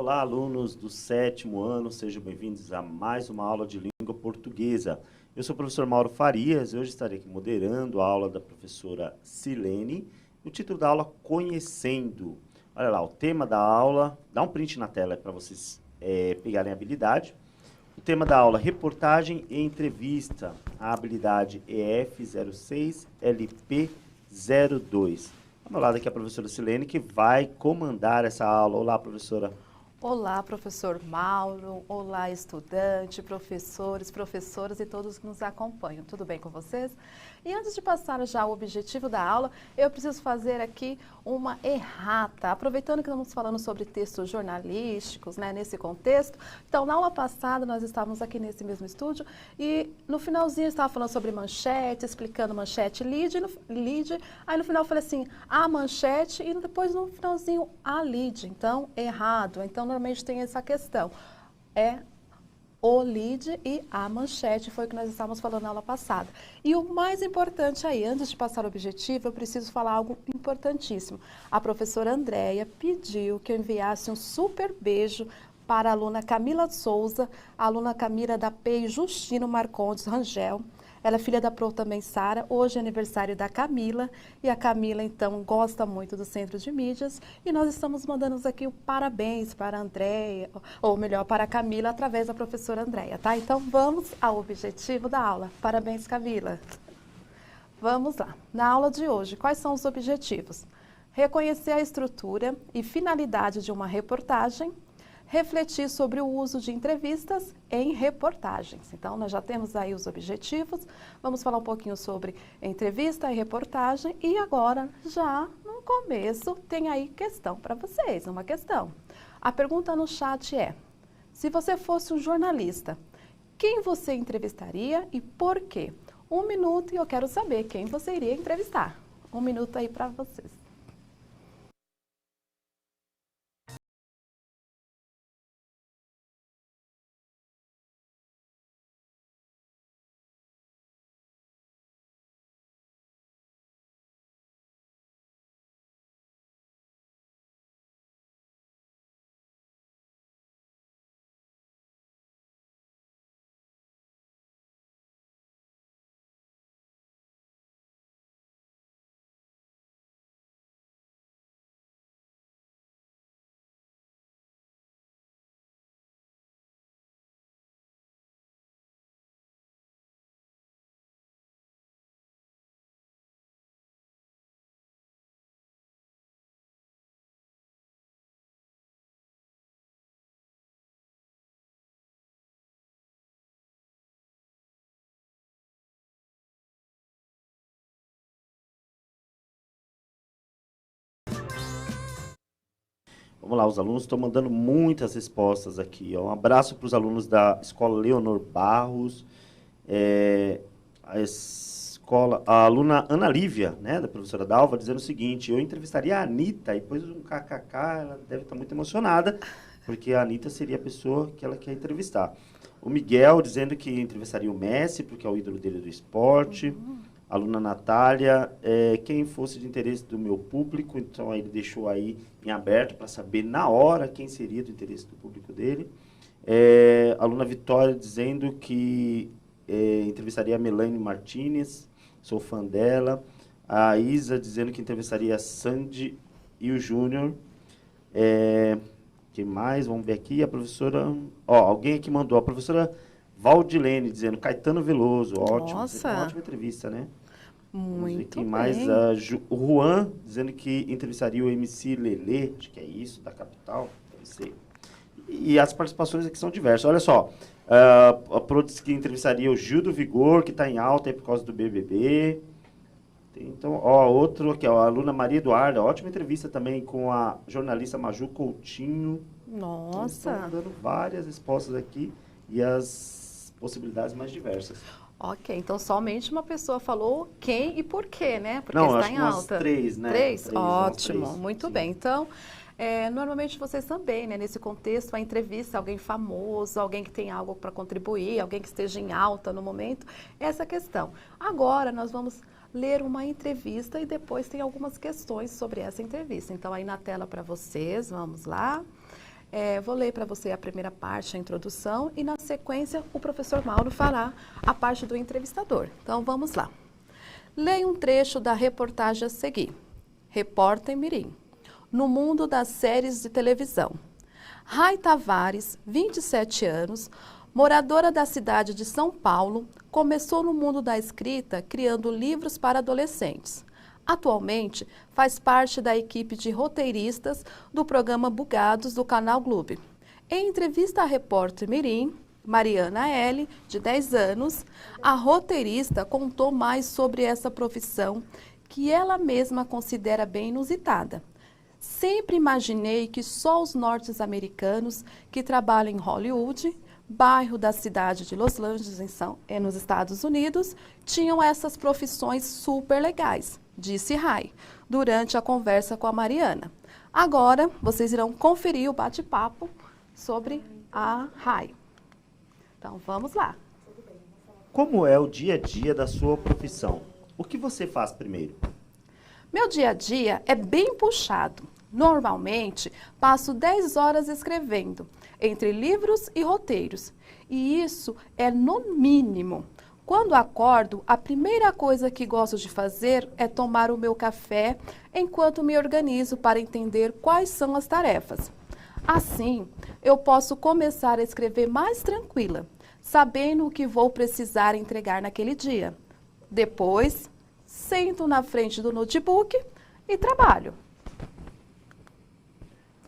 Olá, alunos do 7º ano, sejam bem-vindos a mais uma aula de língua portuguesa. Eu sou o professor Mauro Farias e hoje estarei aqui moderando a aula da professora Silene. O título da aula, Conhecendo. Olha lá, o tema da aula, dá um print na tela para vocês pegarem a habilidade. O tema da aula, reportagem e entrevista, a habilidade EF06LP02. Vamos lá, daqui a professora Silene, que vai comandar essa aula. Olá, professora. Olá, professor Mauro. Olá, estudante, professores, professoras e todos que nos acompanham. Tudo bem com vocês? E antes de passar já ao objetivo da aula, eu preciso fazer aqui uma errata. Aproveitando que estamos falando sobre textos jornalísticos, né, nesse contexto. Então, na aula passada, nós estávamos aqui nesse mesmo estúdio e no finalzinho eu estava falando sobre manchete, explicando manchete, lead. Aí no final eu falei assim, a manchete e depois no finalzinho a lead. Então, errado. Então, normalmente tem essa questão. É o lead e a manchete, foi o que nós estávamos falando na aula passada. E o mais importante aí, antes de passar o objetivo, eu preciso falar algo importantíssimo. A professora Andréia pediu que eu enviasse um super beijo para a aluna Camila Souza, a aluna Camila da PEI Justino Marcondes Rangel. Ela é filha da Pro também, Sara. Hoje é aniversário da Camila. E a Camila, então, gosta muito do Centro de Mídias. E nós estamos mandando aqui o parabéns para a Andréia, ou melhor, para a Camila, através da professora Andréia, tá? Então, vamos ao objetivo da aula. Parabéns, Camila. Vamos lá. Na aula de hoje, quais são os objetivos? Reconhecer a estrutura e finalidade de uma reportagem, refletir sobre o uso de entrevistas em reportagens. Então, nós já temos aí os objetivos, vamos falar um pouquinho sobre entrevista e reportagem, e agora, já no começo, tem aí questão para vocês, uma questão. A pergunta no chat é, se você fosse um jornalista, quem você entrevistaria e por quê? 1 minuto e eu quero saber quem você iria entrevistar. 1 minuto aí para vocês. Vamos lá, os alunos estão mandando muitas respostas aqui. Ó. Um abraço para os alunos da Escola Leonor Barros, a aluna Ana Lívia, né, da professora Dalva, dizendo o seguinte, eu entrevistaria a Anitta, e depois um kkk, ela deve estar muito emocionada, porque a Anitta seria a pessoa que ela quer entrevistar. O Miguel dizendo que entrevistaria o Messi, porque é o ídolo dele do esporte. A aluna Natália, quem fosse de interesse do meu público, então ele deixou aí em aberto para saber na hora quem seria do interesse do público dele. A aluna Vitória dizendo que entrevistaria a Melanie Martinez, sou fã dela. A Isa dizendo que entrevistaria a Sandy e o Júnior. Quem mais? Vamos ver aqui. A professora... alguém aqui mandou. A professora Valdilene dizendo Caetano Veloso. Ótimo. Nossa. Uma ótima entrevista, né? Muito quem bem. mais? O Juan dizendo que entrevistaria o MC Lelê, acho que é isso, da capital, deve ser. E as participações aqui são diversas. Olha só, a Pro disse que entrevistaria o Gil do Vigor, que está em alta aí por causa do BBB. Então, outro aqui, a aluna Maria Eduarda, ótima entrevista também com a jornalista Maju Coutinho. Nossa. Estão dando várias respostas aqui e as possibilidades mais diversas. Ok, então somente uma pessoa falou quem e por quê, né? Porque Não, está acho em que umas alta. 3, né? Três? Ótimo, Três. muito Sim. bem. Então, normalmente vocês também, né? Nesse contexto, a entrevista, alguém famoso, alguém que tem algo para contribuir, alguém que esteja em alta no momento, essa é a questão. Agora, nós vamos ler uma entrevista e depois tem algumas questões sobre essa entrevista. Então, aí na tela para vocês, vamos lá. Vou ler para você a primeira parte, a introdução, e na sequência o professor Mauro fará a parte do entrevistador. Então vamos lá. Leia um trecho da reportagem a seguir. Repórter Mirim. No mundo das séries de televisão. Rai Tavares, 27 anos, moradora da cidade de São Paulo, começou no mundo da escrita criando livros para adolescentes. Atualmente, faz parte da equipe de roteiristas do programa Bugados do Canal Globo. Em entrevista à repórter Mirim, Mariana L., de 10 anos, a roteirista contou mais sobre essa profissão que ela mesma considera bem inusitada. Sempre imaginei que só os norte-americanos que trabalham em Hollywood, bairro da cidade de Los Angeles, nos Estados Unidos, tinham essas profissões super legais, disse Rai, durante a conversa com a Mariana. Agora, vocês irão conferir o bate-papo sobre a Rai. Então, vamos lá. Como é o dia a dia da sua profissão? O que você faz primeiro? Meu dia a dia é bem puxado. Normalmente, passo 10 horas escrevendo, entre livros e roteiros. E isso é no mínimo. Quando acordo, a primeira coisa que gosto de fazer é tomar o meu café enquanto me organizo para entender quais são as tarefas. Assim, eu posso começar a escrever mais tranquila, sabendo o que vou precisar entregar naquele dia. Depois, sento na frente do notebook e trabalho.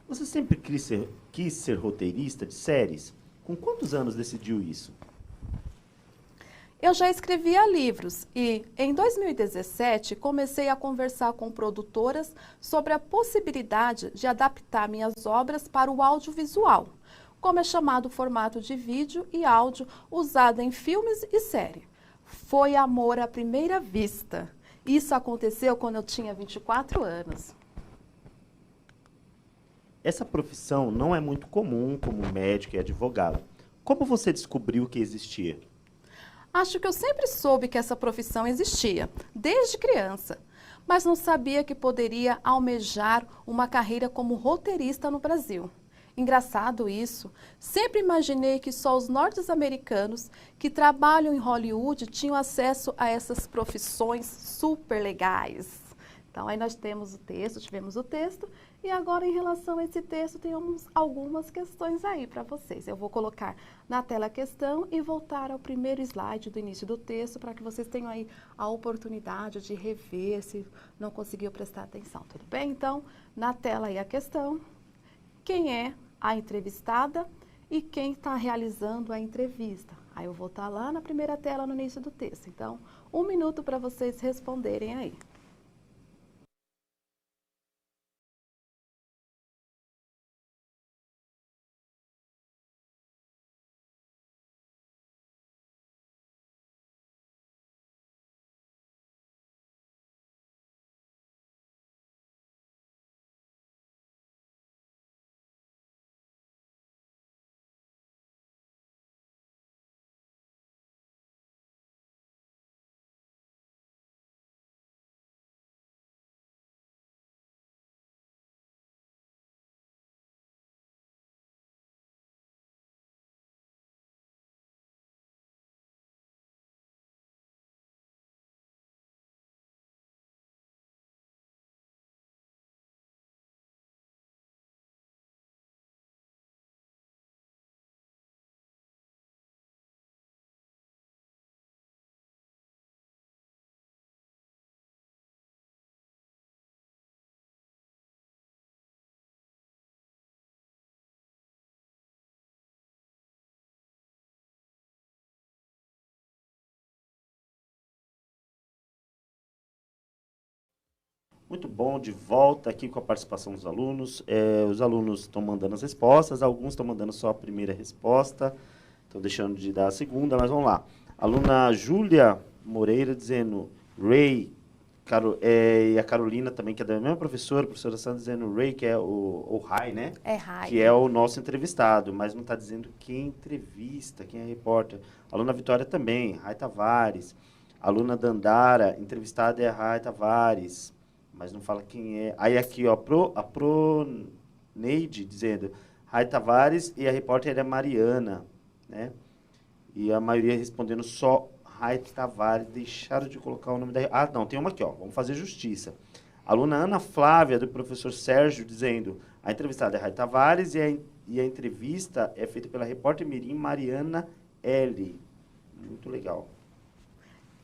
Você sempre quis ser roteirista de séries? Com quantos anos decidiu isso? Eu já escrevia livros e, em 2017, comecei a conversar com produtoras sobre a possibilidade de adaptar minhas obras para o audiovisual, como é chamado o formato de vídeo e áudio usado em filmes e séries. Foi amor à primeira vista. Isso aconteceu quando eu tinha 24 anos. Essa profissão não é muito comum como médico e advogado. Como você descobriu que existia? Acho que eu sempre soube que essa profissão existia, desde criança, mas não sabia que poderia almejar uma carreira como roteirista no Brasil. Engraçado isso, sempre imaginei que só os norte-americanos que trabalham em Hollywood tinham acesso a essas profissões super legais. Então, aí nós tivemos o texto, e agora em relação a esse texto, temos algumas questões aí para vocês. Eu vou colocar na tela a questão e voltar ao primeiro slide do início do texto, para que vocês tenham aí a oportunidade de rever se não conseguiu prestar atenção, tudo bem? Então, na tela aí a questão, quem é a entrevistada e quem está realizando a entrevista. Aí eu vou estar lá na primeira tela no início do texto. Então, 1 minuto para vocês responderem aí. Muito bom, de volta aqui com a participação dos alunos. Os alunos estão mandando as respostas, alguns estão mandando só a primeira resposta, estão deixando de dar a segunda, mas vamos lá. Aluna Júlia Moreira dizendo Ray, e a Carolina também, que é da mesma professora, a professora Sandra, dizendo Ray, que é o Rai, né? É Rai. Que é o nosso entrevistado, mas não está dizendo quem entrevista, quem é repórter. A aluna Vitória também, Rai Tavares. A aluna Dandara, entrevistada é a Rai Tavares, mas não fala quem é. Aí aqui, ó, a Pro Neide dizendo, Rai Tavares e a repórter é Mariana, né? E a maioria respondendo só Rai Tavares. Deixaram de colocar o nome da... Ah, não, tem uma aqui, ó. Vamos fazer justiça. A aluna Ana Flávia, do professor Sérgio, dizendo: a entrevistada é Rai Tavares e a entrevista é feita pela repórter mirim Mariana L. Muito legal.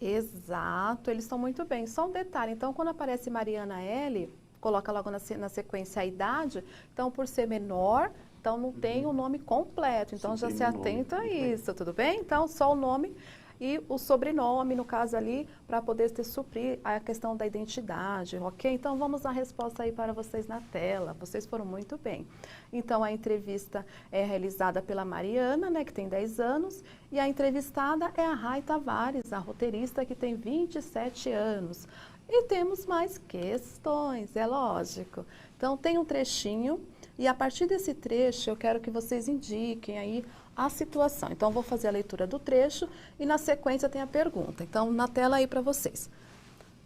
Exato, eles estão muito bem. Só um detalhe, então, quando aparece Mariana L, coloca logo na sequência a idade, então, por ser menor, então não tem o nome completo. Então, já se atenta a isso, tudo bem? Então, só o nome e o sobrenome, no caso ali, para poder suprir a questão da identidade, ok? Então, vamos à resposta aí para vocês na tela. Vocês foram muito bem. Então, a entrevista é realizada pela Mariana, né, que tem 10 anos, e a entrevistada é a Rai Tavares, a roteirista que tem 27 anos. E temos mais questões, é lógico. Então, tem um trechinho, e a partir desse trecho, eu quero que vocês indiquem aí a situação. Então, vou fazer a leitura do trecho e, na sequência, tem a pergunta. Então, na tela aí para vocês.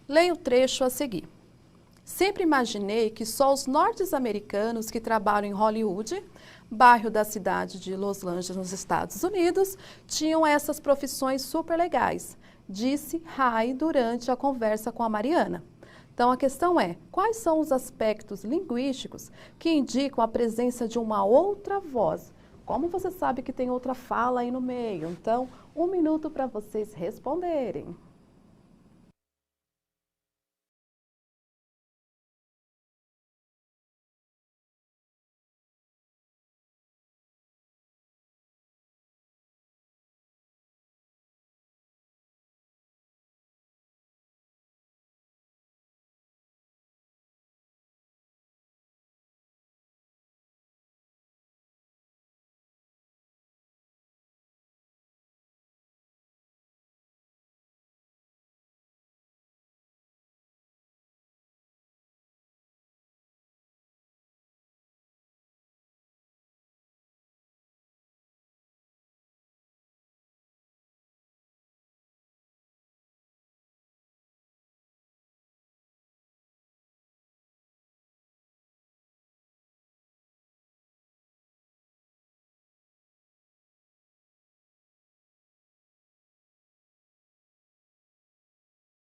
Leia o trecho a seguir. Sempre imaginei que só os norte-americanos que trabalham em Hollywood, bairro da cidade de Los Angeles, nos Estados Unidos, tinham essas profissões super legais, disse Rai durante a conversa com a Mariana. Então, a questão é, quais são os aspectos linguísticos que indicam a presença de uma outra voz? Como você sabe que tem outra fala aí no meio? Então, 1 minuto para vocês responderem.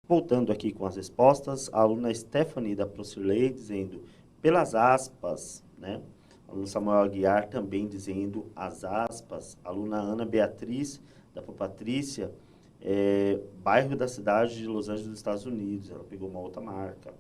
Voltando aqui com as respostas, a aluna Stephanie da Procilei dizendo, pelas aspas, né? A aluna Samuel Aguiar também dizendo as aspas. A aluna Ana Beatriz da Patrícia, bairro da cidade de Los Angeles, dos Estados Unidos. Ela pegou uma outra marca.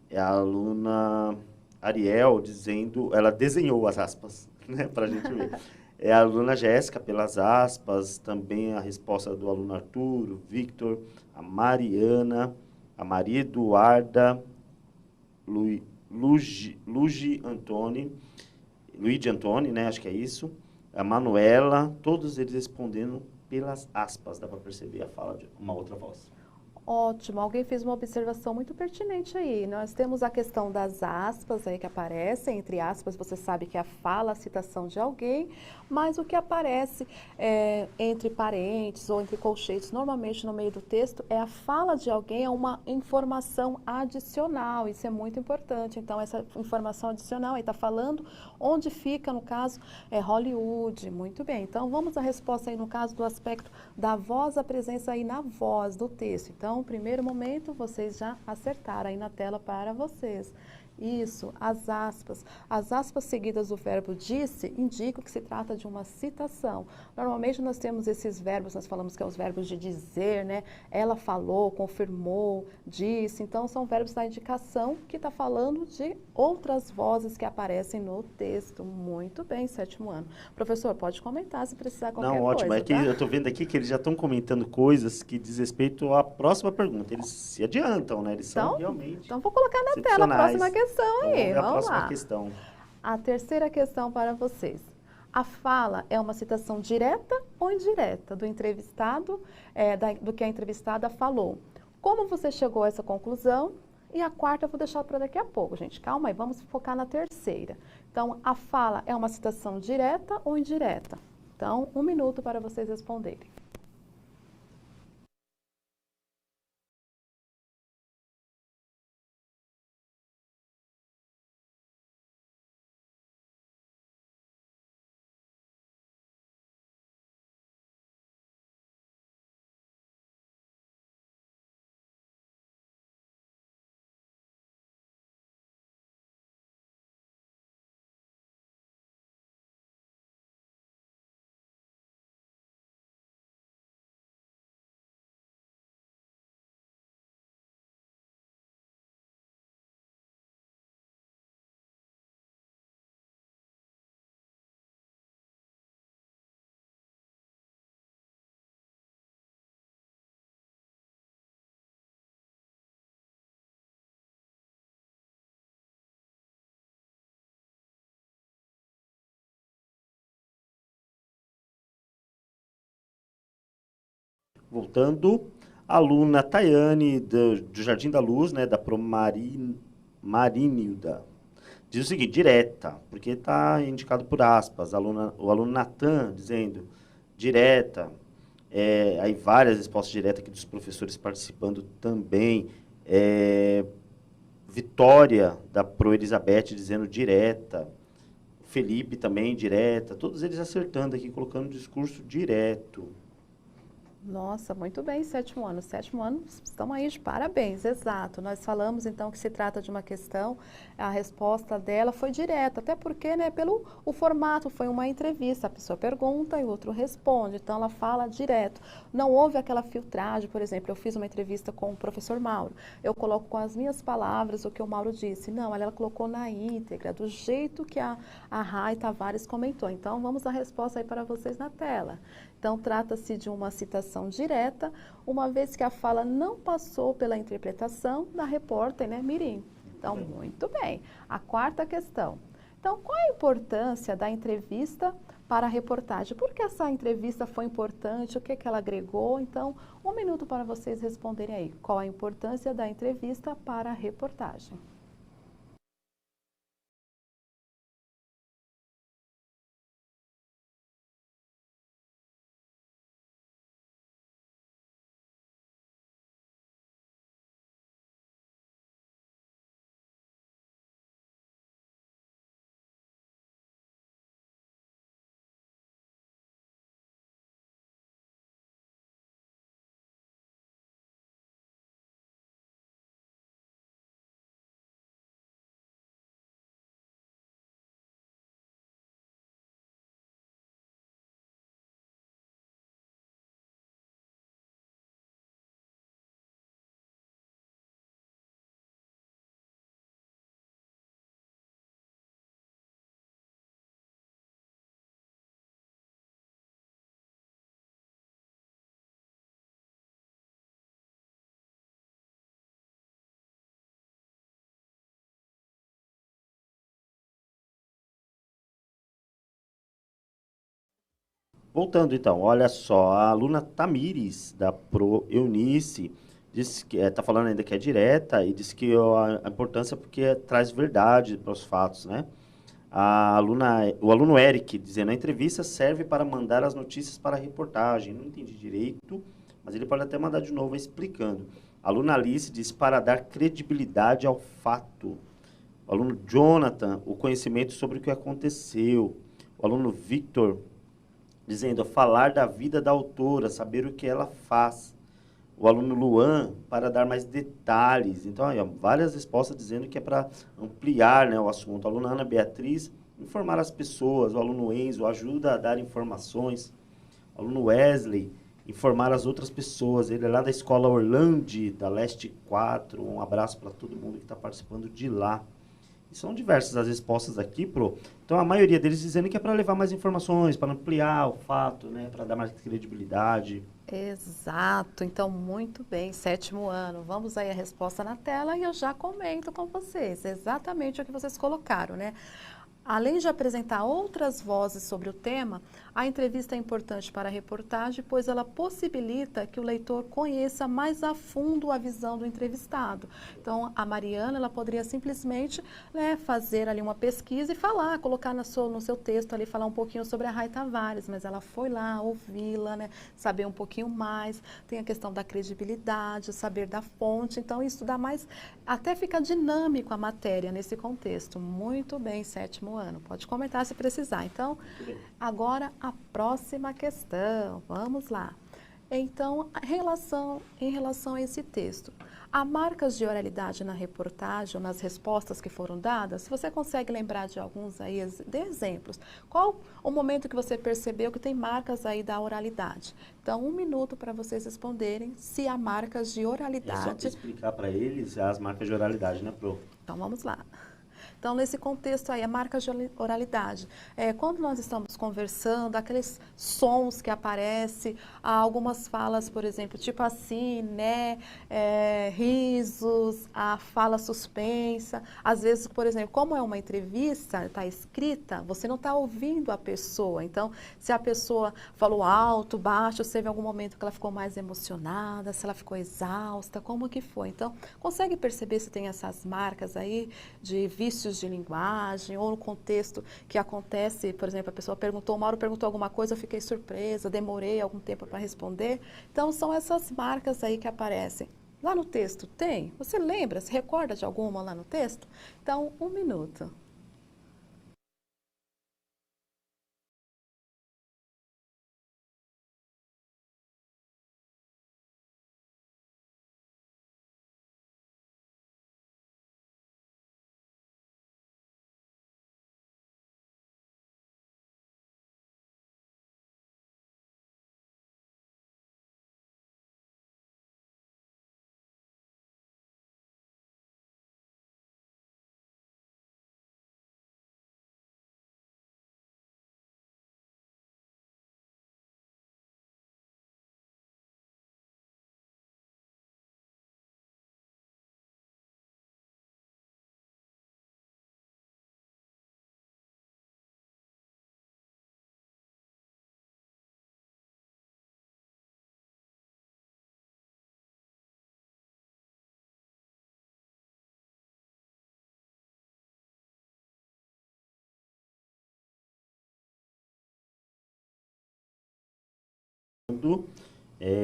É a aluna Ariel dizendo, ela desenhou as aspas, né? Para a gente ver. É a aluna Jéssica, pelas aspas, também a resposta do aluno Arturo, Victor, a Mariana, a Maria Eduarda, Luigi Antoni, né, acho que é isso, a Manuela, todos eles respondendo pelas aspas, dá para perceber a fala de uma outra voz. Ótimo, alguém fez uma observação muito pertinente aí. Nós temos a questão das aspas aí que aparecem, entre aspas, você sabe que é a fala, a citação de alguém, mas o que aparece entre parênteses ou entre colchetes, normalmente no meio do texto, é a fala de alguém, é uma informação adicional, isso é muito importante. Então, essa informação adicional aí está falando onde fica, no caso, Hollywood, muito bem. Então, vamos à resposta aí no caso do aspecto da voz, a presença aí na voz do texto. Então, no primeiro momento, vocês já acertaram aí na tela para vocês. Isso, as aspas seguidas do verbo disse indicam que se trata de uma citação. Normalmente nós temos esses verbos, nós falamos que é os verbos de dizer, né? Ela falou, confirmou, disse. Então, são verbos da indicação que está falando de outras vozes que aparecem no texto. Muito bem, 7º ano. Professor, pode comentar se precisar qualquer coisa. Não, ótimo. É que tá? eu estou vendo aqui que eles já estão comentando coisas que diz respeito à próxima pergunta. Eles se adiantam, né? Eles são realmente Então, vou colocar na tela a próxima questão aí. Vamos ver a Vamos próxima lá. questão. A terceira questão para vocês. A fala é uma citação direta ou indireta do entrevistado, do que a entrevistada falou? Como você chegou a essa conclusão? E a quarta eu vou deixar para daqui a pouco, gente. Calma aí, vamos focar na terceira. Então, a fala é uma citação direta ou indireta? Então, 1 minuto para vocês responderem. Voltando, a aluna Tayane, do Jardim da Luz, né, da Marinilda, diz o seguinte, direta, porque está indicado por aspas. O aluno Natan dizendo, direta. Aí várias respostas diretas aqui dos professores participando também. Vitória, da Pro Elizabeth, dizendo direta. Felipe também, direta. Todos eles acertando aqui, colocando o discurso direto. Nossa, muito bem, sétimo ano. Sétimo ano, estão aí de parabéns, exato. Nós falamos então que se trata de uma questão, a resposta dela foi direta, até porque, né, pelo o formato foi uma entrevista, a pessoa pergunta e o outro responde, então ela fala direto. Não houve aquela filtragem, por exemplo, eu fiz uma entrevista com o professor Mauro, eu coloco com as minhas palavras o que o Mauro disse. Não, ela colocou na íntegra, do jeito que a Rai Tavares comentou. Então, vamos à resposta aí para vocês na tela. Então, trata-se de uma citação direta, uma vez que a fala não passou pela interpretação da repórter, né, Mirim. Então, muito bem. A quarta questão. Então, qual a importância da entrevista para a reportagem? Por que essa entrevista foi importante? O que ela agregou? Então, 1 minuto para vocês responderem aí. Qual a importância da entrevista para a reportagem? Voltando então, olha só, a aluna Tamires, da Pro Eunice, disse que está falando ainda que é direta e disse que a importância porque traz verdade para os fatos, né? O aluno Eric, dizendo, a entrevista serve para mandar as notícias para a reportagem. Não entendi direito, mas ele pode até mandar de novo explicando. A aluna Alice diz, para dar credibilidade ao fato. O aluno Jonathan, o conhecimento sobre o que aconteceu. O aluno Victor, dizendo, falar da vida da autora, saber o que ela faz. O aluno Luan, para dar mais detalhes. Então, aí, ó, várias respostas dizendo que é para ampliar, né, o assunto. A aluna Ana Beatriz, informar as pessoas. O aluno Enzo, ajuda a dar informações. O aluno Wesley, informar as outras pessoas. Ele é lá da escola Orlando, da Leste 4. Um abraço para todo mundo que está participando de lá. E são diversas as respostas aqui, Pro. Então, a maioria deles dizendo que é para levar mais informações, para ampliar o fato, né, para dar mais credibilidade. Exato, então muito bem, sétimo ano. Vamos aí a resposta na tela e eu já comento com vocês exatamente o que vocês colocaram, né? Além de apresentar outras vozes sobre o tema, a entrevista é importante para a reportagem, pois ela possibilita que o leitor conheça mais a fundo a visão do entrevistado. Então, a Mariana, ela poderia simplesmente, né, fazer ali uma pesquisa e falar, colocar no seu texto ali, falar um pouquinho sobre a Rai Tavares, mas ela foi lá, ouvi-la, né, saber um pouquinho mais, tem a questão da credibilidade, saber da fonte, então isso dá mais, até fica dinâmico a matéria nesse contexto. Muito bem, sétimo ano, pode comentar se precisar. Então, agora a próxima questão, vamos lá. Então, em relação a esse texto, há marcas de oralidade na reportagem ou nas respostas que foram dadas? Se você consegue lembrar de alguns aí, de exemplos, qual o momento que você percebeu que tem marcas aí da oralidade? Então, 1 minuto para vocês responderem se há marcas de É só oralidade. para explicar para eles as marcas de oralidade, né, Pro? Então, vamos lá. Então, nesse contexto aí, a marca de oralidade. Quando nós estamos conversando, aqueles sons que aparecem, há algumas falas, por exemplo, tipo assim, né, risos, a fala suspensa. Às vezes, por exemplo, como é uma entrevista, está escrita, você não está ouvindo a pessoa. Então, se a pessoa falou alto, baixo, se teve algum momento que ela ficou mais emocionada, se ela ficou exausta, como que foi? Então, consegue perceber se tem essas marcas aí de vícios de linguagem ou no contexto que acontece, por exemplo, a pessoa perguntou, o Mauro perguntou alguma coisa, eu fiquei surpresa, demorei algum tempo para responder. Então, são essas marcas aí que aparecem. Lá no texto tem? Você lembra, se recorda de alguma lá no texto? Então, 1 minuto.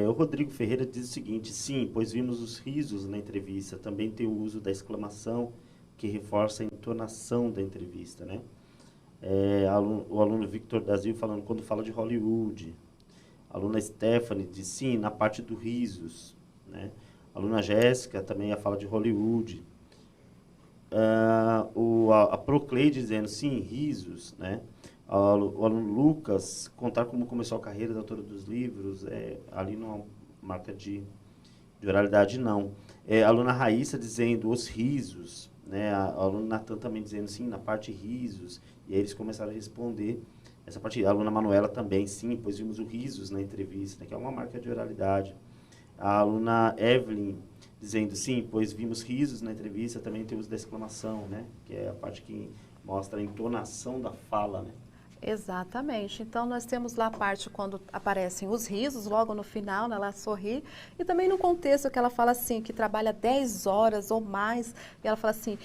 O Rodrigo Ferreira diz o seguinte: sim, pois vimos os risos na entrevista. Também tem o uso da exclamação, que reforça a entonação da entrevista, né? O aluno Victor Dasil falando quando fala de Hollywood. A aluna Stephanie diz sim, na parte do risos, né? A aluna Jéssica também fala de Hollywood. A Procleide dizendo sim, risos, né? O aluno Lucas, contar como começou a carreira da autora dos livros, ali não é uma marca de oralidade, não. A aluna Raíssa dizendo os risos, né? A aluna Natan também dizendo sim, na parte risos, e aí eles começaram a responder essa parte. A aluna Manuela também, sim, pois vimos o risos na entrevista, né? Que é uma marca de oralidade. A aluna Evelyn dizendo sim, pois vimos risos na entrevista, também tem o uso da exclamação, né? Que é a parte que mostra a entonação da fala, né? Exatamente. Então, nós temos lá a parte quando aparecem os risos, logo no final, né, ela sorri. E também no contexto que ela fala assim, que trabalha 10 horas ou mais, e ela fala assim,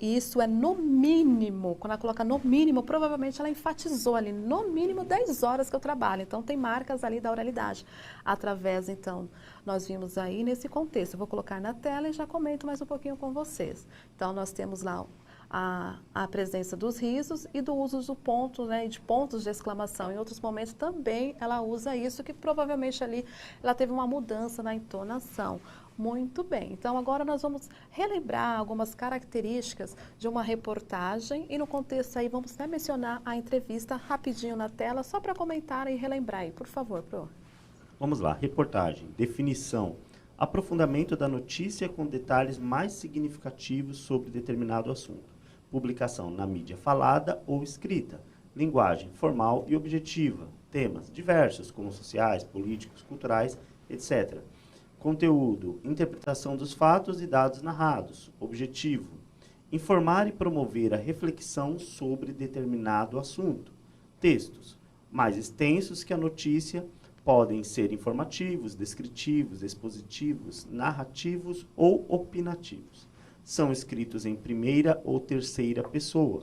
isso é no mínimo, quando ela coloca no mínimo, provavelmente ela enfatizou ali, no mínimo 10 horas que eu trabalho. Então, tem marcas ali da oralidade. Através, então, nós vimos aí nesse contexto. Eu vou colocar na tela e já comento mais um pouquinho com vocês. Então, nós temos lá a presença dos risos e do uso do ponto, né, de pontos de exclamação. Em outros momentos também ela usa isso, que provavelmente ali ela teve uma mudança na entonação. Muito bem, então agora nós vamos relembrar algumas características de uma reportagem e no contexto aí vamos até mencionar a entrevista rapidinho na tela, só para comentar e relembrar aí, por favor, Pro. Vamos lá, reportagem, definição. Aprofundamento da notícia com detalhes mais significativos sobre determinado assunto. Publicação na mídia falada ou escrita. Linguagem formal e objetiva. Temas diversos, como sociais, políticos, culturais, etc. Conteúdo, interpretação dos fatos e dados narrados. Objetivo, informar e promover a reflexão sobre determinado assunto. Textos, mais extensos que a notícia, podem ser informativos, descritivos, expositivos, narrativos ou opinativos. São escritos em primeira ou terceira pessoa.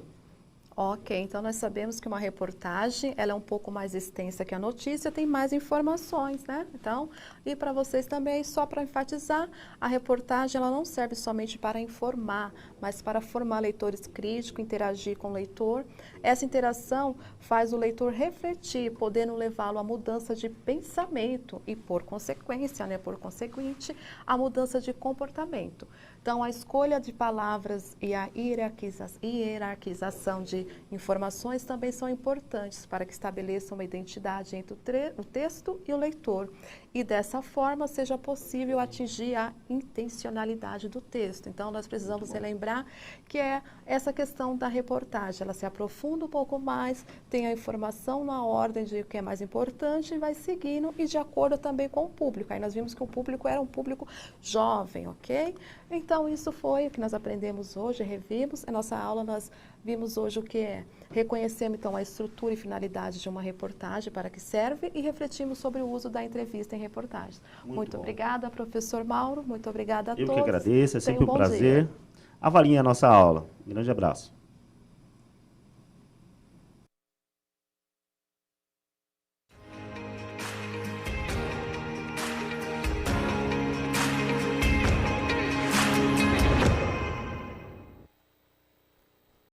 Ok, então nós sabemos que uma reportagem, ela é um pouco mais extensa que a notícia, tem mais informações, né? Então, e para vocês também, só para enfatizar, a reportagem ela não serve somente para informar, mas para formar leitores críticos, interagir com o leitor. Essa interação faz o leitor refletir, podendo levá-lo à mudança de pensamento e, por consequência, né, por conseguinte, a mudança de comportamento. Então, a escolha de palavras e a hierarquização de de informações também são importantes para que estabeleçam uma identidade entre o texto e o leitor. E dessa forma seja possível atingir a intencionalidade do texto. Então, nós precisamos relembrar que é essa questão da reportagem. Ela se aprofunda um pouco mais, tem a informação na ordem de o que é mais importante e vai seguindo e de acordo também com o público. Aí nós vimos que o público era um público jovem, ok? Então, isso foi o que nós aprendemos hoje, revimos. A nossa aula, nós vimos hoje o que é. Reconhecemos, então, a estrutura e finalidade de uma reportagem, para que serve, e refletimos sobre o uso da entrevista em reportagens. Muito obrigada, professor Mauro. Muito obrigada a todos. Eu que agradeço, é sempre um bom prazer. dia. Avaliem a nossa aula. Um grande abraço.